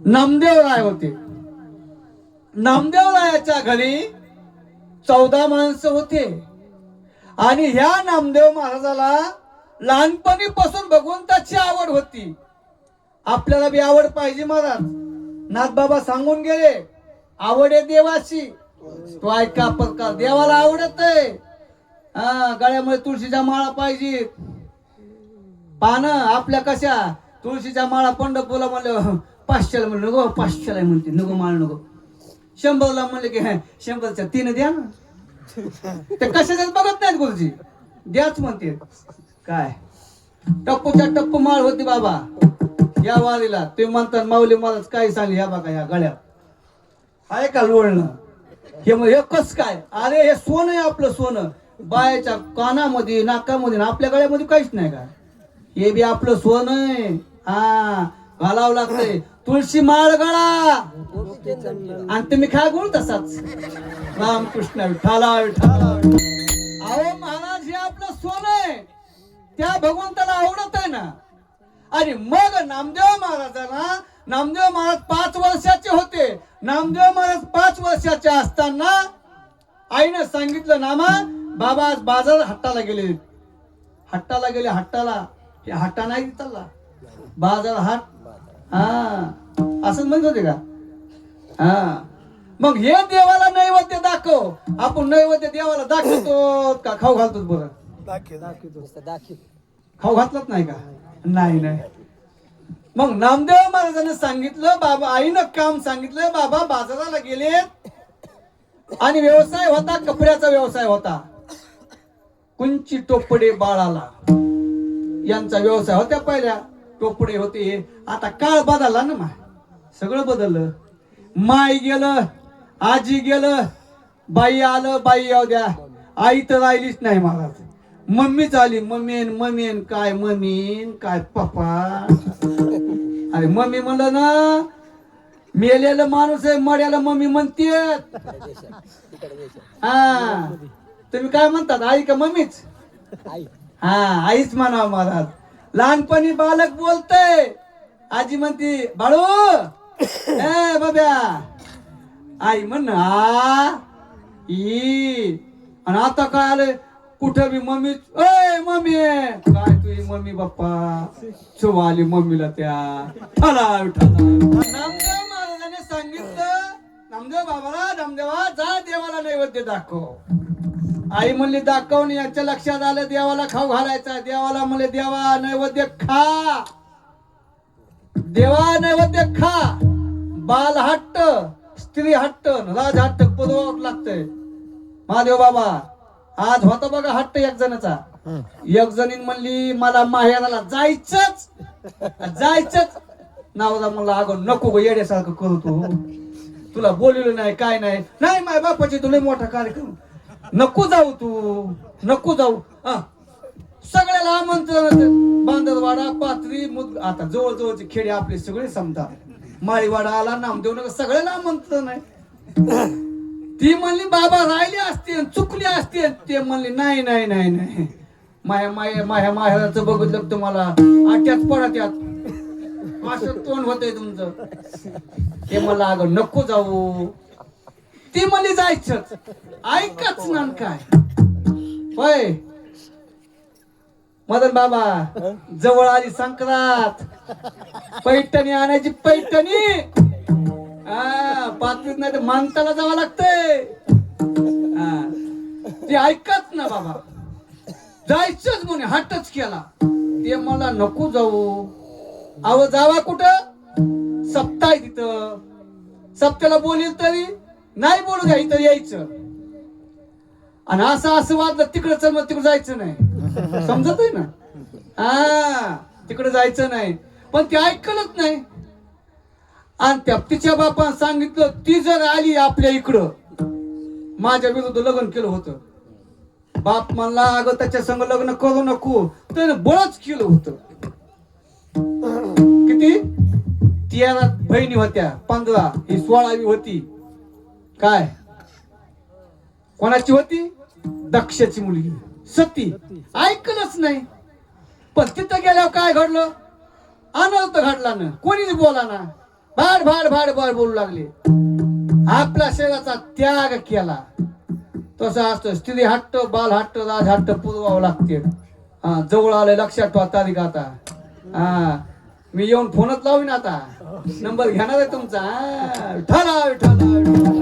नामदेव राय होते. नामदेव रायाच्या घरी 14 माणसं होते आणि ह्या नामदेव महाराजाला लहानपणीपासून भगवंताची आवड होती. आपल्याला बी आवड पाहिजे महाराज. नाथबाबा सांगून गेले, आवड आहे देवाची. तो ऐका प्रकार, देवाला आवडत आहे. गळ्यामध्ये तुळशीच्या माळा पाहिजे. पानं आपल्या कशा तुळशीच्या माळा पंढरपूरला म्हणलं 500ला म्हणलं नको, 500ला म्हणते नको माळ नको. 100ला म्हणले की 100च्या 3 द्या ना. ते कशाच्याच बघत नाहीत गुरुजी, द्याच म्हणते. काय टप्पूच्या टप्पू माळ होती बाबा या वारीला. ते म्हणतात माऊली महाराज काय सांगले, ह्या बघा ह्या गळ्यात आहे का लोळणं. हे कस काय, अरे हे सोनं आहे आपलं सोनं. बायाच्या कानामध्ये नाकामध्ये आपल्या गळ्यामध्ये काहीच नाही का. हे बी आपलं सोनं आहे. घालावं लागतंय तुळशी माळ गळा. आणि तुम्ही काय बोल तसाच रामकृष्ण विठ्ठला विठ्ठला. अहो महाराज हे आपलं सोनं आहे, त्या भगवंताला आवडत आहे ना. आणि मग नामदेव महाराजांना, नामदेव महाराज 5 वर्षाचे होते. नामदेव महाराज 5 वर्षाचे असताना आईनं सांगितलं, नामा बाबा आज बाजार हट्टाला गेले. हट्टाला गेले, हट्टाला हे हट्टा नाही चालला बाजार हाट. असंच म्हणत होते का. मग हे देवाला नैवेद्य दाखव. आपण नैवेद्य देवाला दाखवतो का खाऊ घालतो? बरं खाऊ घातलंच नाही का. नाही नाही. मग नामदेव महाराजांनी सांगितलं, बाबा आईनं काम सांगितलं, बाबा बाजाराला गेले आणि व्यवसाय होता, कपड्याचा व्यवसाय होता. कुंची टोपडे बाळाला यांचा व्यवसाय होत्या. पहिल्या टोपडे होते. आता काळ बदलला ना, सगळं बदललं. माय गेलं, आजी गेलं, बाई आलं, बाई येऊ द्या. आई तर राहिलीच नाही महाराज. मम्मीच आली. मम्मीन मम्मीन काय मम्मीन काय पप्पा. अरे मम्मी म्हणलं ना, मेलेलं माणूस आहे, मड्याला मम्मी म्हणते. तुम्ही काय म्हणतात, आई का मम्मीच? आईच म्हणा महाराज. लहानपणी बालक बोलतय, आजी म्हणते बाळू ए बाब्या. आई म्हण आणि आता काय आलं कुठं बी मम्मी ए मम्मी काय तुझी मम्मी बाप्पा चुवाली मम्मीला त्या. नामदेव महाराजांनी सांगितलं, नामदेव बाबाला, नामदेवा जा देवाला नैवेद्य दाखव. आई म्हणली दाखवून. याच्या लक्षात आलं देवाला खाऊ घालायचा. देवाला म्हणले देवा नैवेद्य खा, देवा नैवेद्य खा. बाल हट्ट, स्त्री हट्ट, राज हट्ट पुरवावं लागतंय. महादेव बाबा आज होता बघा हट्ट एक जणाचा. एक जणीन म्हणली मला माहेराला जायचंच जायचंच. नावदा म्हणला अगं नको ग येड्यासारखं करतो, तुला बोललेलं नाही काय नाही. नाही माय बापाची तुला मोठा कार्यक्रम, नको जाऊ तू नको जाऊ. सगळ्याला आमंत्रण. बांदरवाडा पाथरी आता जवळजवळचे खेडे आपले सगळे समजा. माळीवाडा आला, नामदेव नगर सगळ्याला आमंत्रण आहे. ती म्हणली बाबा राहिले असते चुकली असते. ते म्हणले नाही नाही नाही नाही माझ्या माहेराचं बघितलं तुम्हाला आट्यात पडत्यात असं तोंड होतंय तुमचं. ते मला अगं नको जाऊ. ती म्हणली जायचंच. ऐकच ना काय होय. मदन बाबा जवळ आली संक्रांत, पैठणी आणायची. पैठणी पाचवीत नाही तर मानताला जावं लागतंय. ते ऐकत ना बाबा, जायचंच म्हणे हट्टच केला. ते मला नको जाऊ. अहो जावा कुठं, सप्ताह आहे तिथं. सप्त्याला बोलेल तरी नाही बोलू द्या, इथं यायचं. आणि असं वाटलं तिकडे चल मग तिकडे जायचं नाही. समजत आहे ना. तिकडे जायचं नाही. पण ते ऐकलंच नाही. आणि त्या तिच्या बापानं सांगितलं ती जर आली आपल्या इकडं, माझ्या विरुद्ध लग्न केलं होतं. बाप म्हणला अगं त्याच्या संग लग्न करू नको. त्याने बळच केलं होतं. किती 13 बहिणी होत्या, 15 ही 16वी होती. काय कोणाची होती? दक्षाची मुलगी सती. ऐकलंच नाही. पण तिथं गेल्यावर काय घडलं? अनर्थ घडला ना. कोणीच बोला ना. भाड भाड भाड भाड बोलू लागले. आपल्या शरीराचा त्याग केला. तसं असतं. स्त्री हट्ट, बाल हट्ट, राज हट्ट पुरवावं लागते. हा, जवळ आलंय, लक्षात ठेवा तारीख आता. हा, मी येऊन फोनच लावीन आता. नंबर घेणार आहे तुमचा. विठ्ठला विठ्ठला विठ्ठला.